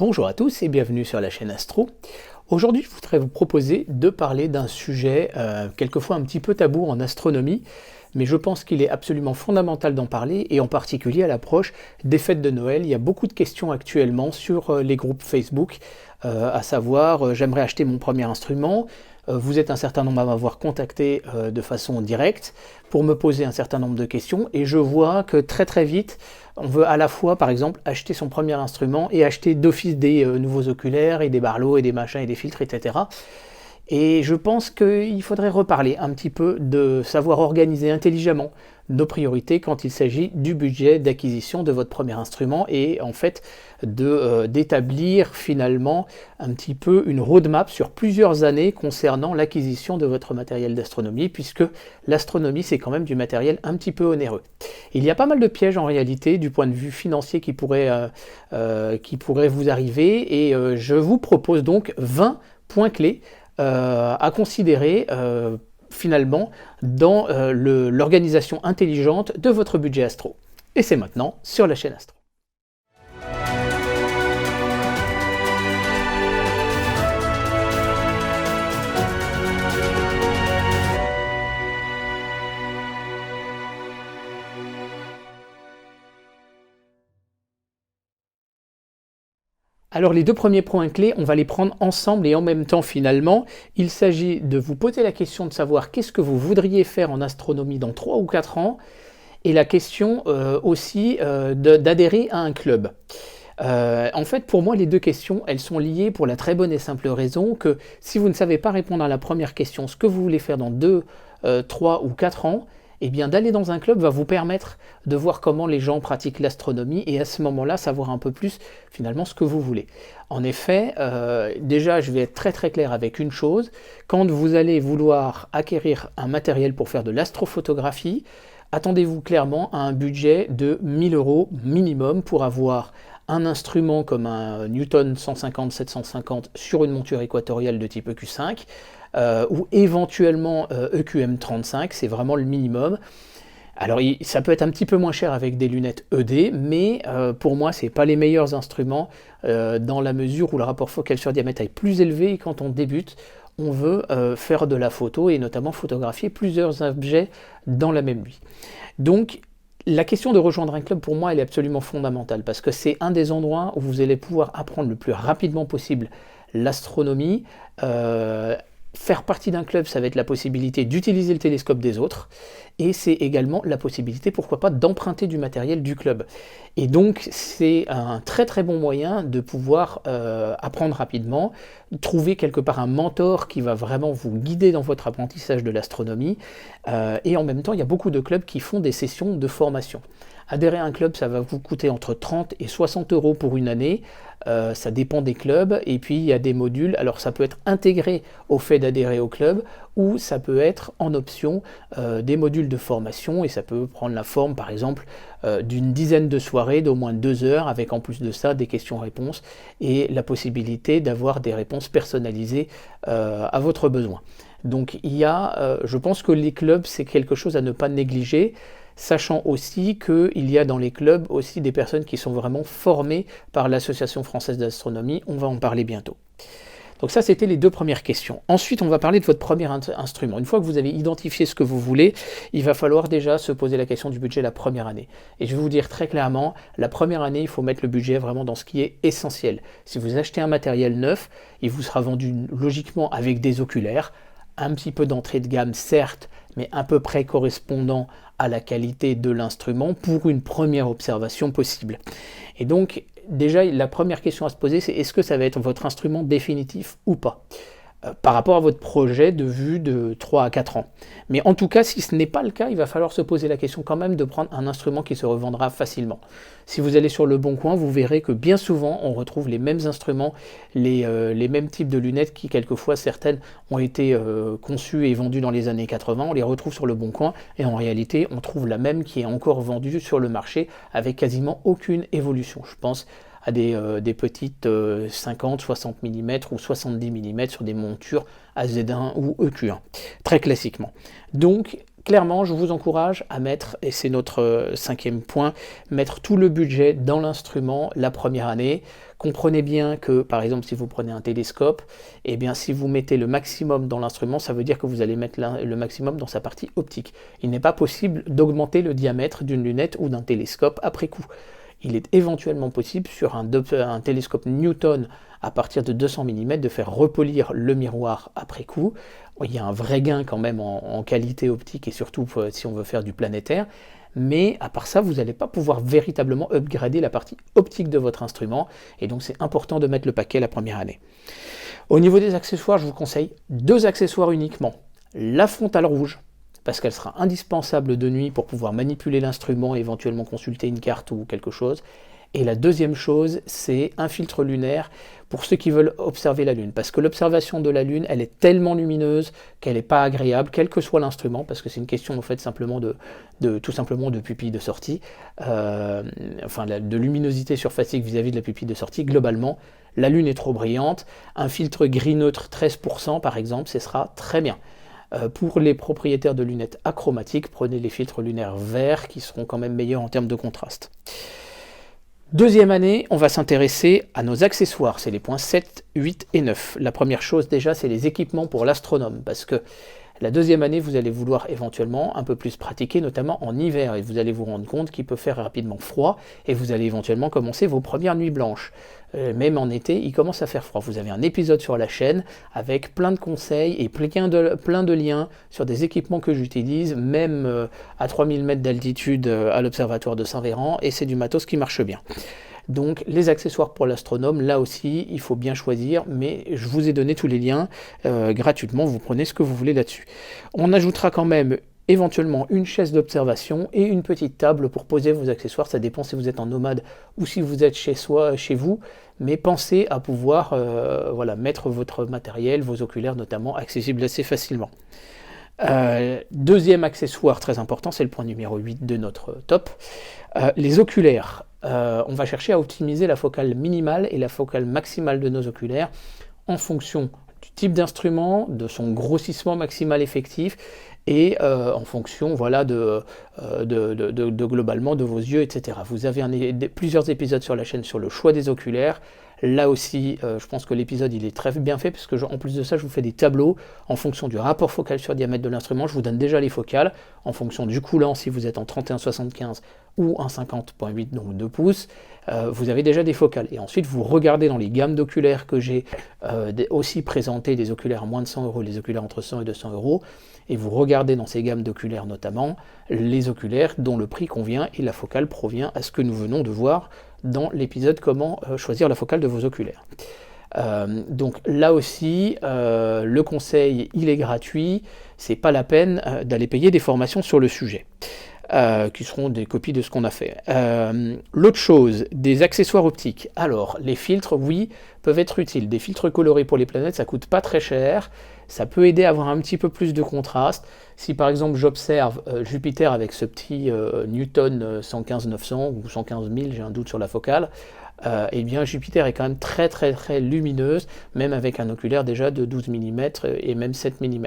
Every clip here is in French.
Bonjour à tous et bienvenue sur la chaîne Astro. Aujourd'hui, je voudrais vous proposer de parler d'un sujet quelquefois un petit peu tabou en astronomie, mais je pense qu'il est absolument fondamental d'en parler, et en particulier à l'approche des fêtes de Noël. Il y a beaucoup de questions actuellement sur les groupes Facebook, à savoir j'aimerais acheter mon premier instrument. Vous êtes un certain nombre à m'avoir contacté de façon directe pour me poser un certain nombre de questions, et je vois que très vite, on veut à la fois, par exemple, acheter son premier instrument et acheter d'office des nouveaux oculaires et des barlots et des machins et des filtres, etc. Et je pense qu'il faudrait reparler un petit peu de savoir organiser intelligemment nos priorités quand il s'agit du budget d'acquisition de votre premier instrument, et en fait d'établir finalement un petit peu une roadmap sur plusieurs années concernant l'acquisition de votre matériel d'astronomie, puisque l'astronomie c'est quand même du matériel un petit peu onéreux. Il y a pas mal de pièges en réalité du point de vue financier qui pourraient vous arriver, et je vous propose donc 20 points clés à considérer finalement dans l'organisation intelligente de votre budget astro. Et c'est maintenant sur la chaîne Astro. Alors les deux premiers points clés, on va les prendre ensemble et en même temps finalement. Il s'agit de vous poser la question de savoir qu'est-ce que vous voudriez faire en astronomie dans 3 ou 4 ans, et la question aussi d'adhérer à un club. En fait, pour moi, les deux questions, elles sont liées pour la très bonne et simple raison que si vous ne savez pas répondre à la première question, ce que vous voulez faire dans 2, 3 ou 4 ans, eh bien d'aller dans un club va vous permettre de voir comment les gens pratiquent l'astronomie, et à ce moment-là savoir un peu plus finalement ce que vous voulez. En effet, déjà je vais être très clair avec une chose: quand vous allez vouloir acquérir un matériel pour faire de l'astrophotographie, attendez-vous clairement à un budget de 1000 € minimum pour avoir un instrument comme un Newton 150-750 sur une monture équatoriale de type EQ5, ou éventuellement EQM35, c'est vraiment le minimum. Alors ça peut être un petit peu moins cher avec des lunettes ED, mais pour moi c'est pas les meilleurs instruments dans la mesure où le rapport focal sur diamètre est plus élevé, et quand on débute, on veut faire de la photo et notamment photographier plusieurs objets dans la même nuit. Donc la question de rejoindre un club, pour moi, elle est absolument fondamentale, parce que c'est un des endroits où vous allez pouvoir apprendre le plus rapidement possible l'astronomie. Faire partie d'un club, ça va être la possibilité d'utiliser le télescope des autres, et c'est également la possibilité, pourquoi pas, d'emprunter du matériel du club. Et donc c'est un très bon moyen de pouvoir apprendre rapidement, trouver quelque part un mentor qui va vraiment vous guider dans votre apprentissage de l'astronomie, et en même temps il y a beaucoup de clubs qui font des sessions de formation. Adhérer à un club, ça va vous coûter entre 30 et 60 € pour une année, ça dépend des clubs, et puis il y a des modules, alors ça peut être intégré au fait d'adhérer au club, ou ça peut être en option des modules de formation, et ça peut prendre la forme par exemple d'une dizaine de soirées d'au moins 2 heures, avec en plus de ça des questions-réponses et la possibilité d'avoir des réponses personnalisées à votre besoin. Donc il y a, je pense que les clubs c'est quelque chose à ne pas négliger, sachant aussi qu'il y a dans les clubs aussi des personnes qui sont vraiment formées par l'Association française d'astronomie, on va en parler bientôt. Donc ça, c'était les deux premières questions. Ensuite, on va parler de votre premier instrument. Une fois que vous avez identifié ce que vous voulez, il va falloir déjà se poser la question du budget la première année. Et je vais vous dire très clairement, la première année, il faut mettre le budget vraiment dans ce qui est essentiel. Si vous achetez un matériel neuf, il vous sera vendu logiquement avec des oculaires, un petit peu d'entrée de gamme certes, mais à peu près correspondant à la qualité de l'instrument pour une première observation possible. Et donc déjà la première question à se poser, c'est est-ce que ça va être votre instrument définitif ou pas, par rapport à votre projet de vue de 3 à 4 ans. Mais en tout cas, si ce n'est pas le cas, il va falloir se poser la question quand même de prendre un instrument qui se revendra facilement. Si vous allez sur Le Bon Coin, vous verrez que bien souvent, on retrouve les mêmes instruments, les mêmes types de lunettes qui, quelquefois, certaines ont été conçues et vendues dans les années 80. On les retrouve sur Le Bon Coin, et en réalité, on trouve la même qui est encore vendue sur le marché avec quasiment aucune évolution. Je pense à des petites 50, 60 mm ou 70 mm sur des montures AZ1 ou EQ1, très classiquement. Donc clairement, je vous encourage à mettre, et c'est notre cinquième point, mettre tout le budget dans l'instrument la première année. Comprenez bien que, par exemple, si vous prenez un télescope, eh bien, si vous mettez le maximum dans l'instrument, ça veut dire que vous allez mettre le maximum dans sa partie optique. Il n'est pas possible d'augmenter le diamètre d'une lunette ou d'un télescope après coup. Il est éventuellement possible sur un télescope Newton à partir de 200 mm de faire repolir le miroir après coup. Il y a un vrai gain quand même en qualité optique et surtout si on veut faire du planétaire. Mais à part ça, vous n'allez pas pouvoir véritablement upgrader la partie optique de votre instrument. Et donc c'est important de mettre le paquet la première année. Au niveau des accessoires, je vous conseille 2 accessoires uniquement. La frontale rouge, parce qu'elle sera indispensable de nuit pour pouvoir manipuler l'instrument et éventuellement consulter une carte ou quelque chose. Et la deuxième chose, c'est un filtre lunaire pour ceux qui veulent observer la Lune. Parce que l'observation de la Lune, elle est tellement lumineuse qu'elle n'est pas agréable, quel que soit l'instrument, parce que c'est une question en fait simplement tout simplement de pupille de sortie, de luminosité surfacique vis-à-vis de la pupille de sortie. Globalement, la Lune est trop brillante. Un filtre gris neutre 13% par exemple, ce sera très bien. Pour les propriétaires de lunettes achromatiques, prenez les filtres lunaires verts qui seront quand même meilleurs en termes de contraste. Deuxième année, on va s'intéresser à nos accessoires, c'est les points 7, 8 et 9. La première chose déjà, c'est les équipements pour l'astronome, parce que la deuxième année, vous allez vouloir éventuellement un peu plus pratiquer, notamment en hiver, et vous allez vous rendre compte qu'il peut faire rapidement froid, et vous allez éventuellement commencer vos premières nuits blanches. Même en été, il commence à faire froid. Vous avez un épisode sur la chaîne avec plein de conseils et plein de liens sur des équipements que j'utilise, même à 3000 mètres d'altitude à l'observatoire de Saint-Véran, et c'est du matos qui marche bien. Donc les accessoires pour l'astronome, là aussi, il faut bien choisir, mais je vous ai donné tous les liens gratuitement, vous prenez ce que vous voulez là-dessus. On ajoutera quand même éventuellement une chaise d'observation et une petite table pour poser vos accessoires, ça dépend si vous êtes en nomade ou si vous êtes chez vous, mais pensez à pouvoir mettre votre matériel, vos oculaires notamment, accessibles assez facilement. Deuxième accessoire très important, c'est le point numéro 8 de notre top, les oculaires. On va chercher à optimiser la focale minimale et la focale maximale de nos oculaires en fonction du type d'instrument, de son grossissement maximal effectif et en fonction globalement de vos yeux, etc. Vous avez plusieurs épisodes sur la chaîne sur le choix des oculaires. Là aussi, je pense que l'épisode il est très bien fait parce que en plus de ça, je vous fais des tableaux en fonction du rapport focal sur diamètre de l'instrument. Je vous donne déjà les focales en fonction du coulant si vous êtes en 31-75 ou en 50.8, donc 2 pouces. Vous avez déjà des focales. Et ensuite, vous regardez dans les gammes d'oculaires que j'ai aussi présenté, des oculaires à moins de 100 euros, les oculaires entre 100 et 200 euros. Et vous regardez dans ces gammes d'oculaires notamment les oculaires dont le prix convient et la focale provient à ce que nous venons de voir dans l'épisode comment choisir la focale de vos oculaires. Donc là aussi, le conseil il est gratuit, c'est pas la peine d'aller payer des formations sur le sujet. Qui seront des copies de ce qu'on a fait. L'autre chose, des accessoires optiques. Alors, les filtres, oui, peuvent être utiles. Des filtres colorés pour les planètes, ça coûte pas très cher. Ça peut aider à avoir un petit peu plus de contraste. Si par exemple j'observe Jupiter avec ce petit Newton 115-900 ou 115 000, j'ai un doute sur la focale, eh bien Jupiter est quand même très très très lumineuse, même avec un oculaire déjà de 12 mm et même 7 mm.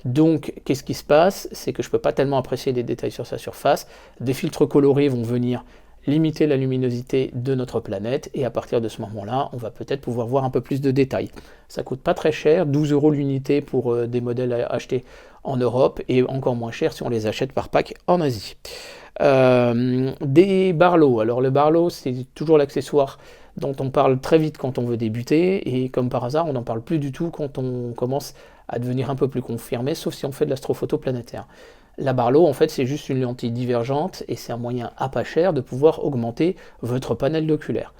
Donc, qu'est-ce qui se passe? C'est que je ne peux pas tellement apprécier des détails sur sa surface. Des filtres colorés vont venir limiter la luminosité de notre planète, et à partir de ce moment-là, on va peut-être pouvoir voir un peu plus de détails. Ça ne coûte pas très cher, 12 € l'unité pour des modèles achetés en Europe, et encore moins cher si on les achète par pack en Asie. Des barlots. Alors le barlot, c'est toujours l'accessoire dont on parle très vite quand on veut débuter, et comme par hasard, on n'en parle plus du tout quand on commence à devenir un peu plus confirmé, sauf si on fait de l'astrophoto planétaire. La Barlow, en fait, c'est juste une lentille divergente, et c'est un moyen à pas cher de pouvoir augmenter votre panel d'oculaire.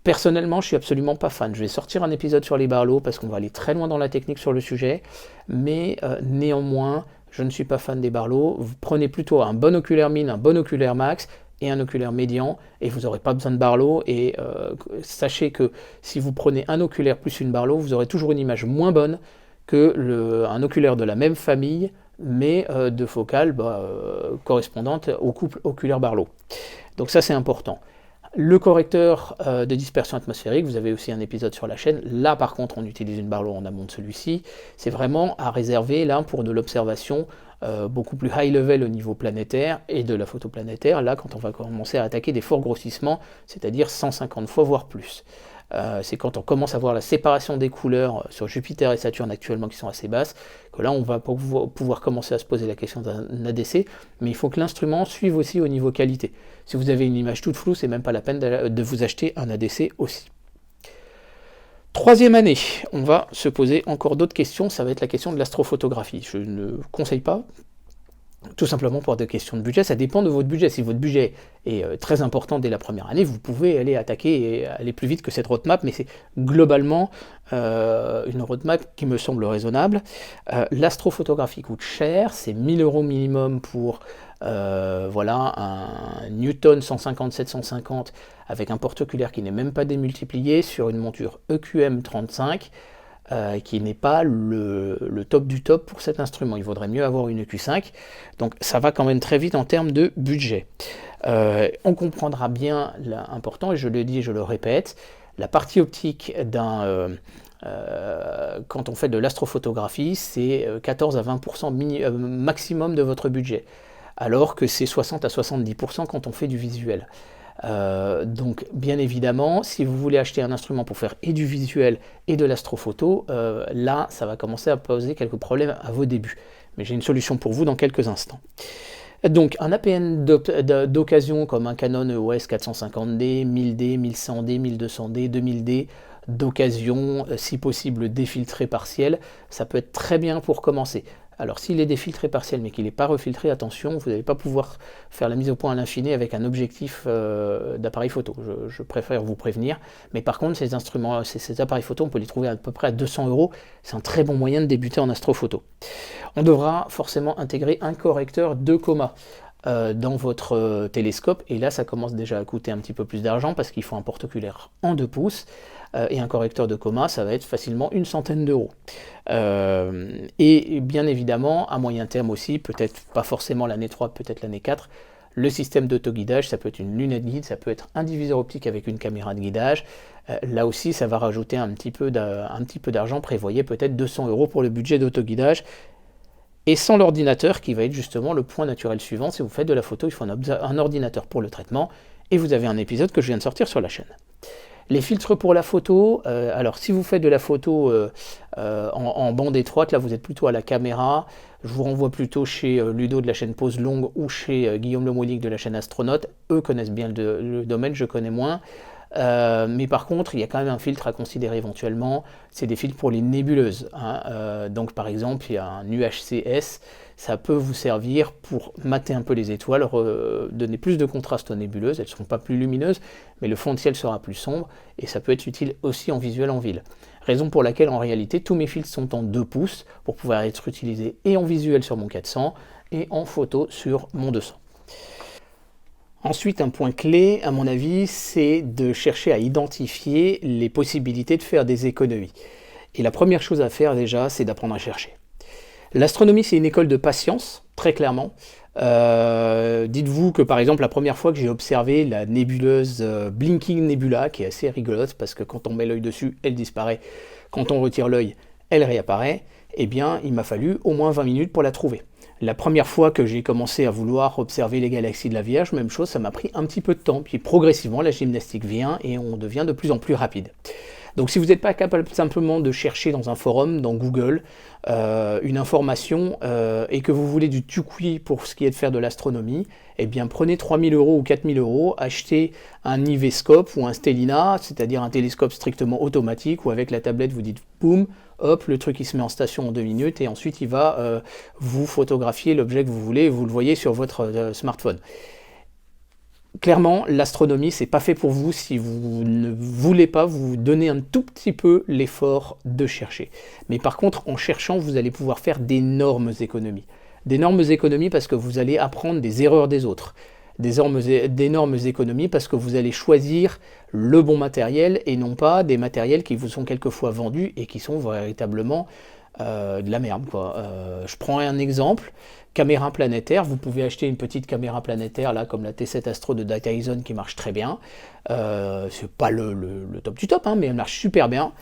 Personnellement, je suis absolument pas fan. Je vais sortir un épisode sur les Barlow parce qu'on va aller très loin dans la technique sur le sujet, mais néanmoins, je ne suis pas fan des Barlow. Vous prenez plutôt un bon oculaire min, un bon oculaire max et un oculaire médian, et vous n'aurez pas besoin de Barlow. Et sachez que si vous prenez un oculaire plus une Barlow, vous aurez toujours une image moins bonne qu'un oculaire de la même famille, mais de focale correspondante au couple oculaire Barlow. Donc ça c'est important. Le correcteur de dispersion atmosphérique, vous avez aussi un épisode sur la chaîne. Là, par contre, on utilise une barre en amont de celui-ci. C'est vraiment à réserver là pour de l'observation beaucoup plus high level au niveau planétaire et de la photo planétaire. Là, quand on va commencer à attaquer des forts grossissements, c'est-à-dire 150 fois, voire plus. C'est quand on commence à voir la séparation des couleurs sur Jupiter et Saturne actuellement qui sont assez basses, que là on va pouvoir commencer à se poser la question d'un ADC, mais il faut que l'instrument suive aussi au niveau qualité. Si vous avez une image toute floue, c'est même pas la peine de vous acheter un ADC aussi. Troisième année, on va se poser encore d'autres questions, ça va être la question de l'astrophotographie. Je ne conseille pas, tout simplement pour des questions de budget, ça dépend de votre budget. Si votre budget est très important dès la première année, vous pouvez aller attaquer et aller plus vite que cette roadmap, mais c'est globalement une roadmap qui me semble raisonnable. L'astrophotographie coûte cher, c'est 1000 € minimum pour voilà, un Newton 150-750 avec un porte-oculaire qui n'est même pas démultiplié sur une monture EQM 35. Qui n'est pas le top du top pour cet instrument. Il vaudrait mieux avoir une EQ5. Donc ça va quand même très vite en termes de budget. On comprendra bien l'important, et je le dis et je le répète, la partie optique quand on fait de l'astrophotographie, c'est 14 à 20% maximum de votre budget, alors que c'est 60 à 70% quand on fait du visuel. Donc bien évidemment, si vous voulez acheter un instrument pour faire et du visuel et de l'astrophoto, là ça va commencer à poser quelques problèmes à vos débuts. Mais j'ai une solution pour vous dans quelques instants. Donc un APN d'occasion comme un Canon EOS 450D, 1000D, 1100D, 1200D, 2000D, d'occasion, si possible défiltré partiel, ça peut être très bien pour commencer. Alors s'il est défiltré partiel mais qu'il n'est pas refiltré, attention, vous n'allez pas pouvoir faire la mise au point à l'infini avec un objectif d'appareil photo. Je préfère vous prévenir. Mais par contre, ces instruments, ces appareils photo, on peut les trouver à peu près à 200 €. C'est un très bon moyen de débuter en astrophoto. On devra forcément intégrer un correcteur de coma dans votre télescope, et là ça commence déjà à coûter un petit peu plus d'argent parce qu'il faut un porte-oculaire en 2 pouces et un correcteur de coma, ça va être facilement une centaine d'euros. Et bien évidemment, à moyen terme aussi, peut-être pas forcément l'année 3, peut-être l'année 4, le système d'autoguidage, ça peut être une lunette guide, ça peut être un diviseur optique avec une caméra de guidage. Là aussi, ça va rajouter un petit peu d'argent, prévoyez peut-être 200 € pour le budget d'autoguidage. Et sans l'ordinateur, qui va être justement le point naturel suivant. Si vous faites de la photo, il faut un ordinateur pour le traitement, et vous avez un épisode que je viens de sortir sur la chaîne. Les filtres pour la photo, alors si vous faites de la photo en bande étroite, là vous êtes plutôt à la caméra, je vous renvoie plutôt chez Ludo de la chaîne Pose Longue ou chez Guillaume Lemonique de la chaîne Astronaute. Eux connaissent bien le domaine, je connais moins. Mais par contre, il y a quand même un filtre à considérer éventuellement, c'est des filtres pour les nébuleuses. Donc par exemple, il y a un UHCS, ça peut vous servir pour mater un peu les étoiles, donner plus de contraste aux nébuleuses, elles ne seront pas plus lumineuses, mais le fond de ciel sera plus sombre, et ça peut être utile aussi en visuel en ville. Raison pour laquelle en réalité tous mes filtres sont en 2 pouces, pour pouvoir être utilisés et en visuel sur mon 400, et en photo sur mon 200. Ensuite, un point clé, à mon avis, c'est de chercher à identifier les possibilités de faire des économies. Et la première chose à faire déjà, c'est d'apprendre à chercher. L'astronomie, c'est une école de patience, très clairement. Dites-vous que par exemple, la première fois que j'ai observé la nébuleuse Blinking Nebula, qui est assez rigolote, parce que quand on met l'œil dessus, elle disparaît. Quand on retire l'œil, elle réapparaît. Eh bien, il m'a fallu au moins 20 minutes pour la trouver. La première fois que j'ai commencé à vouloir observer les galaxies de la Vierge, même chose, ça m'a pris un petit peu de temps. Puis progressivement, la gymnastique vient et on devient de plus en plus rapide. Donc si vous n'êtes pas capable simplement de chercher dans un forum, dans Google, une information et que vous voulez du tout-cuit pour ce qui est de faire de l'astronomie, eh bien prenez 3000 € ou 4000 €, achetez un Ivescope ou un Stellina, c'est-à-dire un télescope strictement automatique où avec la tablette vous dites boum, hop, le truc il se met en station en 2 minutes et ensuite il va vous photographier l'objet que vous voulez et vous le voyez sur votre smartphone. Clairement, l'astronomie, c'est pas fait pour vous si vous ne voulez pas vous donner un tout petit peu l'effort de chercher. Mais par contre, en cherchant, vous allez pouvoir faire d'énormes économies. D'énormes économies parce que vous allez apprendre des erreurs des autres. D'énormes économies parce que vous allez choisir le bon matériel et non pas des matériels qui vous sont quelquefois vendus et qui sont véritablement de la merde, quoi. Je prends un exemple, caméra planétaire, vous pouvez acheter une petite caméra planétaire, là, comme la T7 Astro de Dyson qui marche très bien. C'est pas le top du top, hein, mais elle marche super bien.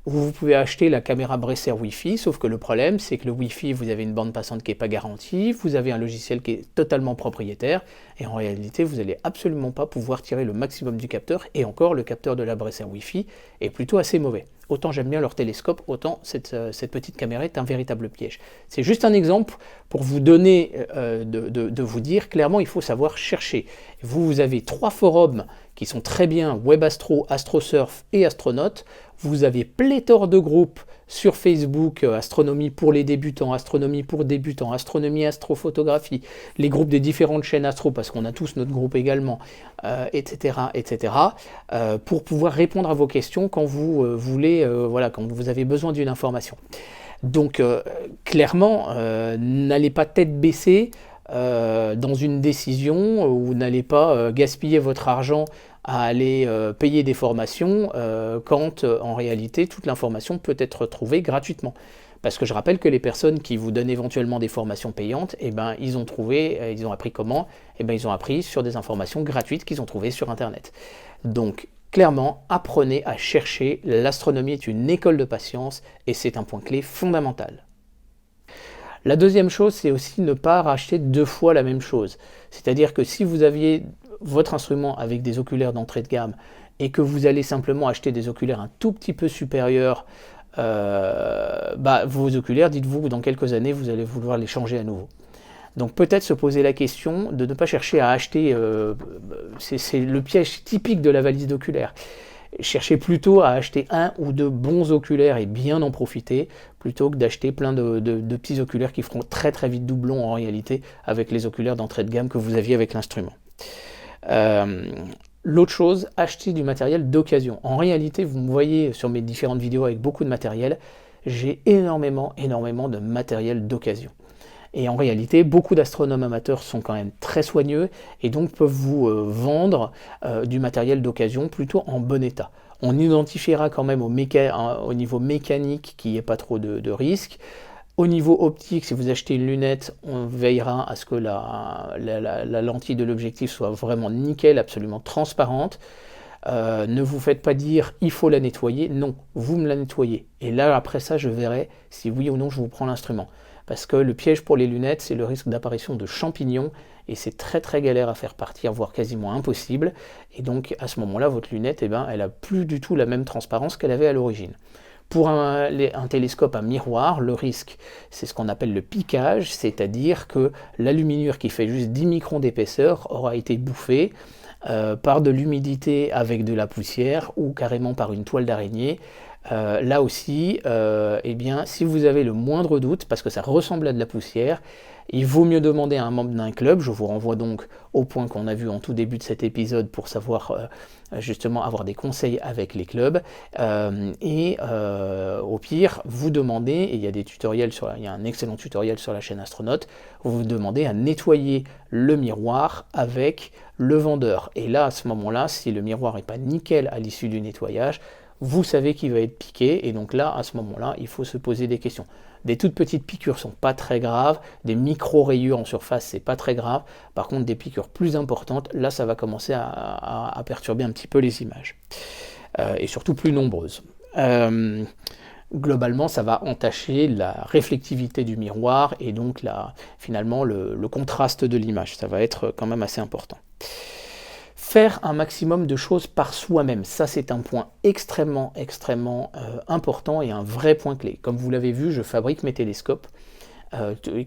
Vous pouvez acheter la caméra Bresser Wi-Fi, sauf que le problème, c'est que le Wi-Fi, vous avez une bande passante qui n'est pas garantie, vous avez un logiciel qui est totalement propriétaire, et en réalité, vous n'allez absolument pas pouvoir tirer le maximum du capteur, et encore, le capteur de la Bresser Wi-Fi est plutôt assez mauvais. Autant j'aime bien leur télescope, autant cette petite caméra est un véritable piège. C'est juste un exemple pour vous donner, de vous dire, clairement, il faut savoir chercher. Vous avez 3 forums qui sont très bien, WebAstro, AstroSurf et Astronaute. Vous avez pléthore de groupes sur Facebook, astronomie pour les débutants, astronomie pour débutants, astronomie, astrophotographie, les groupes des différentes chaînes astro, parce qu'on a tous notre groupe également, etc., etc., pour pouvoir répondre à vos questions quand vous voulez, voilà, quand vous avez besoin d'une information. Donc, clairement, n'allez pas tête baissée dans une décision, ou n'allez pas gaspiller votre argent à aller payer des formations quand en réalité toute l'information peut être trouvée gratuitement. Parce que je rappelle que les personnes qui vous donnent éventuellement des formations payantes, eh ben, ils ont appris comment? Eh ben, ils ont appris sur des informations gratuites qu'ils ont trouvées sur Internet. Donc, clairement, apprenez à chercher. L'astronomie est une école de patience et c'est un point clé fondamental. La deuxième chose, c'est aussi ne pas racheter 2 fois la même chose. C'est-à-dire que si vous aviez votre instrument avec des oculaires d'entrée de gamme et que vous allez simplement acheter des oculaires un tout petit peu supérieurs, vos oculaires, dites-vous, dans quelques années, vous allez vouloir les changer à nouveau. Donc peut-être se poser la question de ne pas chercher à acheter, c'est le piège typique de la valise d'oculaires. Cherchez plutôt à acheter 1 ou 2 bons oculaires et bien en profiter, plutôt que d'acheter plein de petits oculaires qui feront très très vite doublon en réalité avec les oculaires d'entrée de gamme que vous aviez avec l'instrument. L'autre chose, acheter du matériel d'occasion. En réalité, vous me voyez sur mes différentes vidéos avec beaucoup de matériel, j'ai énormément de matériel d'occasion. Et en réalité, beaucoup d'astronomes amateurs sont quand même très soigneux et donc peuvent vous vendre du matériel d'occasion plutôt en bon état. On identifiera quand même au niveau mécanique qu'il n'y ait pas trop de risques. Au niveau optique, si vous achetez une lunette, on veillera à ce que la lentille de l'objectif soit vraiment nickel, absolument transparente. Ne vous faites pas dire il faut la nettoyer, non, vous me la nettoyez. Et là, après ça, je verrai si oui ou non je vous prends l'instrument. Parce que le piège pour les lunettes, c'est le risque d'apparition de champignons, et c'est très très galère à faire partir, voire quasiment impossible. Et donc à ce moment-là, votre lunette, elle a plus du tout la même transparence qu'elle avait à l'origine. Pour un télescope à miroir, le risque, c'est ce qu'on appelle le piquage, c'est-à-dire que l'aluminium qui fait juste 10 microns d'épaisseur aura été bouffé par de l'humidité avec de la poussière ou carrément par une toile d'araignée. Là aussi, si vous avez le moindre doute, parce que ça ressemble à de la poussière, il vaut mieux demander à un membre d'un club. Je vous renvoie donc au point qu'on a vu en tout début de cet épisode pour savoir justement avoir des conseils avec les clubs. Au pire, vous demandez, et il y a des tutoriels il y a un excellent tutoriel sur la chaîne Astronaute, vous demandez à nettoyer le miroir avec le vendeur. Et là, à ce moment-là, si le miroir n'est pas nickel à l'issue du nettoyage, vous savez qu'il va être piqué, et donc là, à ce moment-là, il faut se poser des questions. Des toutes petites piqûres sont pas très graves, des micro-rayures en surface, c'est pas très grave. Par contre, des piqûres plus importantes, là, ça va commencer à perturber un petit peu les images. Et surtout plus nombreuses. Globalement, ça va entacher la réflectivité du miroir, et donc finalement le contraste de l'image. Ça va être quand même assez important. Faire un maximum de choses par soi-même, ça c'est un point extrêmement important et un vrai point clé. Comme vous l'avez vu, je fabrique mes télescopes.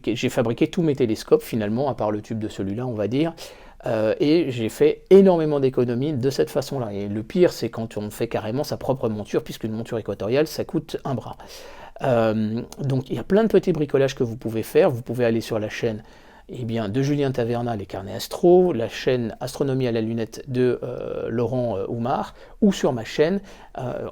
J'ai fabriqué tous mes télescopes finalement, à part le tube de celui-là on va dire, et j'ai fait énormément d'économies de cette façon-là. Et le pire, c'est quand on fait carrément sa propre monture, puisqu'une monture équatoriale, ça coûte un bras. Donc il y a plein de petits bricolages que vous pouvez faire. Vous pouvez aller sur la chaîne de Julien Taverna, les carnets astro, la chaîne Astronomie à la lunette de Laurent Oumar, ou sur ma chaîne,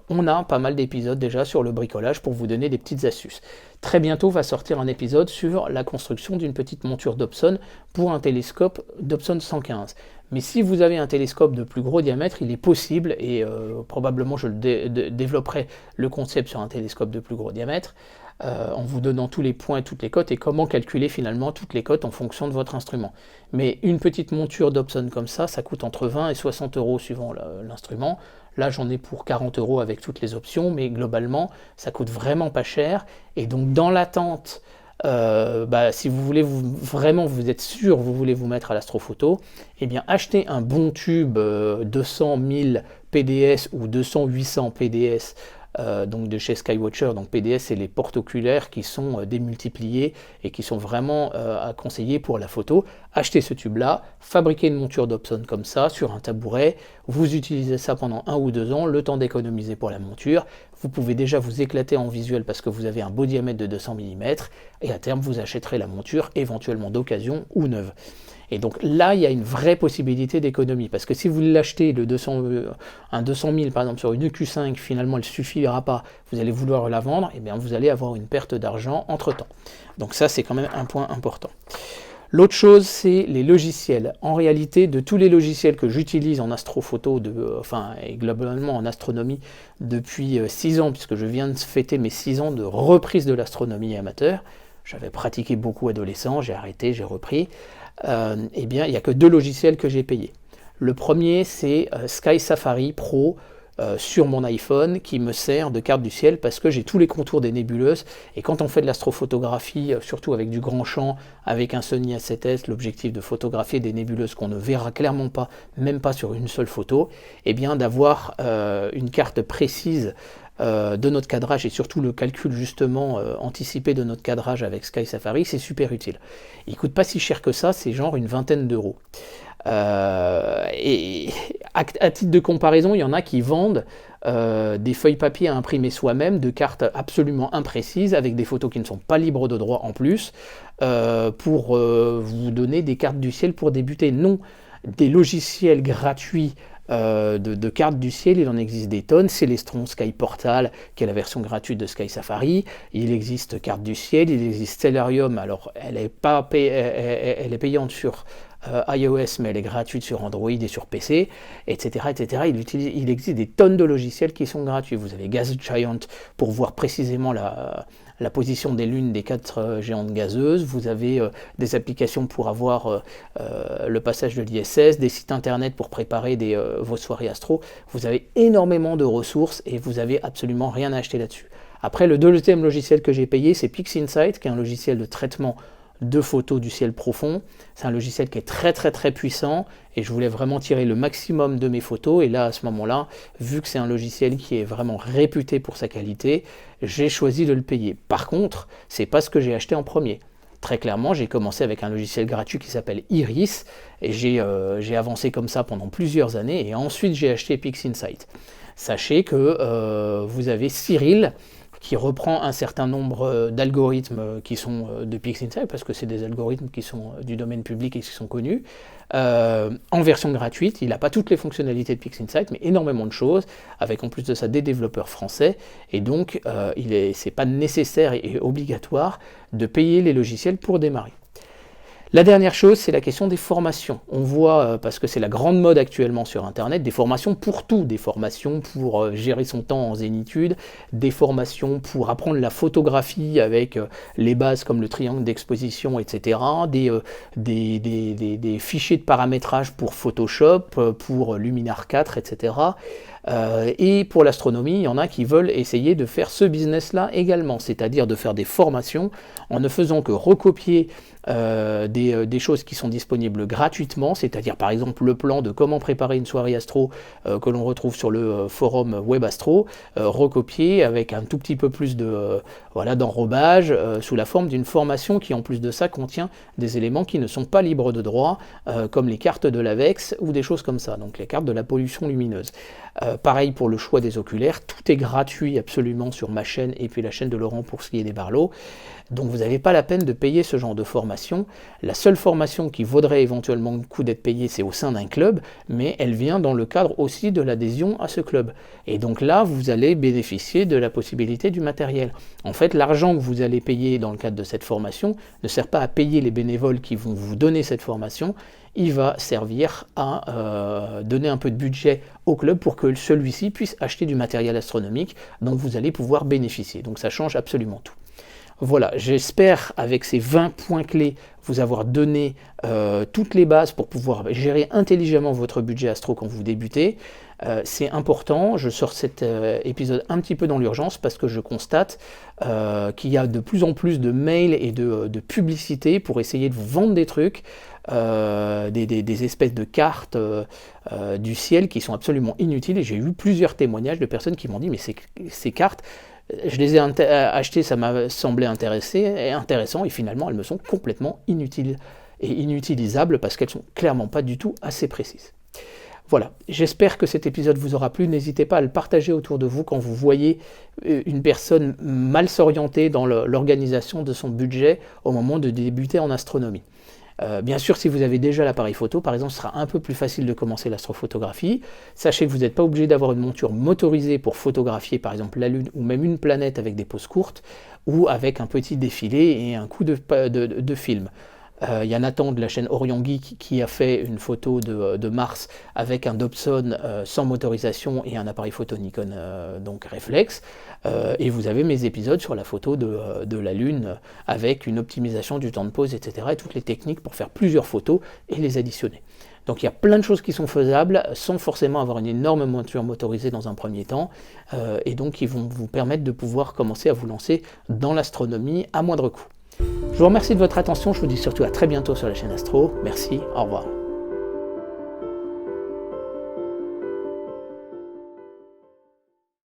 on a pas mal d'épisodes déjà sur le bricolage pour vous donner des petites astuces. Très bientôt va sortir un épisode sur la construction d'une petite monture Dobson pour un télescope Dobson 115. Mais si vous avez un télescope de plus gros diamètre, il est possible, et probablement je développerai le concept sur un télescope de plus gros diamètre, en vous donnant tous les points et toutes les cotes, et comment calculer finalement toutes les cotes en fonction de votre instrument. Mais une petite monture Dobson comme ça coûte entre 20 et 60 euros suivant l'instrument. Là, j'en ai pour 40 euros avec toutes les options, mais globalement, ça coûte vraiment pas cher. Et donc, dans l'attente, si vous voulez vraiment, vous êtes sûr, vous voulez vous mettre à l'astrophoto, eh bien, achetez un bon tube 200 000 PDS ou 200-800 PDS, donc de chez Skywatcher. Donc PDS, c'est les portes oculaires qui sont démultipliés et qui sont vraiment à conseiller pour la photo. Achetez ce tube-là, fabriquez une monture Dobson comme ça sur un tabouret, vous utilisez ça pendant 1 ou 2 ans, le temps d'économiser pour la monture. Vous pouvez déjà vous éclater en visuel parce que vous avez un beau diamètre de 200 mm, et à terme, vous achèterez la monture éventuellement d'occasion ou neuve. Et donc là, il y a une vraie possibilité d'économie, parce que si vous l'achetez un 200 000 par exemple sur une EQ5, finalement elle ne suffira pas, vous allez vouloir la vendre, et bien vous allez avoir une perte d'argent entre-temps. Donc ça, c'est quand même un point important. L'autre chose, c'est les logiciels. En réalité, de tous les logiciels que j'utilise en astrophoto, et globalement en astronomie depuis 6 ans, puisque je viens de fêter mes 6 ans de reprise de l'astronomie amateur, j'avais pratiqué beaucoup adolescent, j'ai arrêté, j'ai repris, eh bien, il n'y a que 2 logiciels que j'ai payés. Le premier, c'est Sky Safari Pro sur mon iPhone, qui me sert de carte du ciel parce que j'ai tous les contours des nébuleuses, et quand on fait de l'astrophotographie, surtout avec du grand champ, avec un Sony A7S, l'objectif de photographier des nébuleuses qu'on ne verra clairement pas, même pas sur une seule photo, eh bien d'avoir une carte précise de notre cadrage, et surtout le calcul justement anticipé de notre cadrage avec Sky Safari, c'est super utile. Il coûte pas si cher que ça, c'est genre une vingtaine d'euros. Et à titre de comparaison, il y en a qui vendent des feuilles papier à imprimer soi-même, de cartes absolument imprécises, avec des photos qui ne sont pas libres de droit en plus, pour vous donner des cartes du ciel pour débuter. Non, des logiciels gratuits de cartes du ciel, il en existe des tonnes. Celestron Sky Portal, qui est la version gratuite de Sky Safari. Il existe Carte du ciel, il existe Stellarium. Alors, elle est payante sur iOS, mais elle est gratuite sur Android et sur PC, etc. etc. Il existe des tonnes de logiciels qui sont gratuits. Vous avez Gas Giant pour voir précisément la position des lunes des 4 géantes gazeuses. Vous avez des applications pour avoir le passage de l'ISS, des sites internet pour préparer vos soirées astro. Vous avez énormément de ressources et vous n'avez absolument rien à acheter là-dessus. Après, le deuxième logiciel que j'ai payé, c'est PixInsight, qui est un logiciel de traitement de photos du ciel profond. C'est un logiciel qui est très très très puissant, et je voulais vraiment tirer le maximum de mes photos, et là à ce moment-là, vu que c'est un logiciel qui est vraiment réputé pour sa qualité, j'ai choisi de le payer. Par contre, c'est pas ce que j'ai acheté en premier. Très clairement, j'ai commencé avec un logiciel gratuit qui s'appelle Iris, et j'ai avancé comme ça pendant plusieurs années, et ensuite j'ai acheté PixInsight. Sachez que vous avez Cyril, qui reprend un certain nombre d'algorithmes qui sont de PixInsight, parce que c'est des algorithmes qui sont du domaine public et qui sont connus, en version gratuite. Il n'a pas toutes les fonctionnalités de PixInsight, mais énormément de choses, avec en plus de ça des développeurs français, et donc c'est pas nécessaire et obligatoire de payer les logiciels pour démarrer. La dernière chose, c'est la question des formations. On voit, parce que c'est la grande mode actuellement sur Internet, des formations pour tout. Des formations pour gérer son temps en zénitude, des formations pour apprendre la photographie avec les bases comme le triangle d'exposition, etc. Des fichiers de paramétrage pour Photoshop, pour Luminar 4, etc. Et pour l'astronomie, il y en a qui veulent essayer de faire ce business-là également, c'est-à-dire de faire des formations en ne faisant que recopier des choses qui sont disponibles gratuitement, c'est-à-dire par exemple le plan de comment préparer une soirée astro que l'on retrouve sur le forum Web Astro, recopié avec un tout petit peu plus d'enrobage sous la forme d'une formation qui en plus de ça contient des éléments qui ne sont pas libres de droit, comme les cartes de l'AVEX ou des choses comme ça, donc les cartes de la pollution lumineuse. Pareil pour le choix des oculaires, tout est gratuit absolument sur ma chaîne et puis la chaîne de Laurent pour ce qui est des Barlow. Donc vous n'avez pas la peine de payer ce genre de formation. La seule formation qui vaudrait éventuellement le coup d'être payée, c'est au sein d'un club, mais elle vient dans le cadre aussi de l'adhésion à ce club. Et donc là, vous allez bénéficier de la possibilité du matériel. En fait, l'argent que vous allez payer dans le cadre de cette formation ne sert pas à payer les bénévoles qui vont vous donner cette formation, il va servir à donner un peu de budget au club pour que celui-ci puisse acheter du matériel astronomique dont vous allez pouvoir bénéficier. Donc ça change absolument tout. Voilà, j'espère avec ces 20 points clés vous avoir donné toutes les bases pour pouvoir gérer intelligemment votre budget astro quand vous débutez. C'est important, je sors cet épisode un petit peu dans l'urgence parce que je constate qu'il y a de plus en plus de mails et de publicités pour essayer de vous vendre des trucs, des espèces de cartes du ciel qui sont absolument inutiles, et j'ai eu plusieurs témoignages de personnes qui m'ont dit mais ces cartes, je les ai achetées, ça m'a semblé intéressant, et finalement elles me sont complètement inutiles et inutilisables parce qu'elles sont clairement pas du tout assez précises. Voilà, j'espère que cet épisode vous aura plu. N'hésitez pas à le partager autour de vous quand vous voyez une personne mal s'orienter dans l'organisation de son budget au moment de débuter en astronomie. Bien sûr, si vous avez déjà l'appareil photo, par exemple, ce sera un peu plus facile de commencer l'astrophotographie. Sachez que vous n'êtes pas obligé d'avoir une monture motorisée pour photographier, par exemple, la Lune ou même une planète avec des poses courtes, ou avec un petit défilé et un coup de film. Il y a Nathan de la chaîne Orion Geek qui a fait une photo de Mars avec un Dobson sans motorisation et un appareil photo Nikon donc réflexe. Et vous avez mes épisodes sur la photo de la Lune avec une optimisation du temps de pause, etc. et toutes les techniques pour faire plusieurs photos et les additionner. Donc il y a plein de choses qui sont faisables sans forcément avoir une énorme monture motorisée dans un premier temps, et donc qui vont vous permettre de pouvoir commencer à vous lancer dans l'astronomie à moindre coût. Je vous remercie de votre attention, je vous dis surtout à très bientôt sur la chaîne Astro. Merci, au revoir.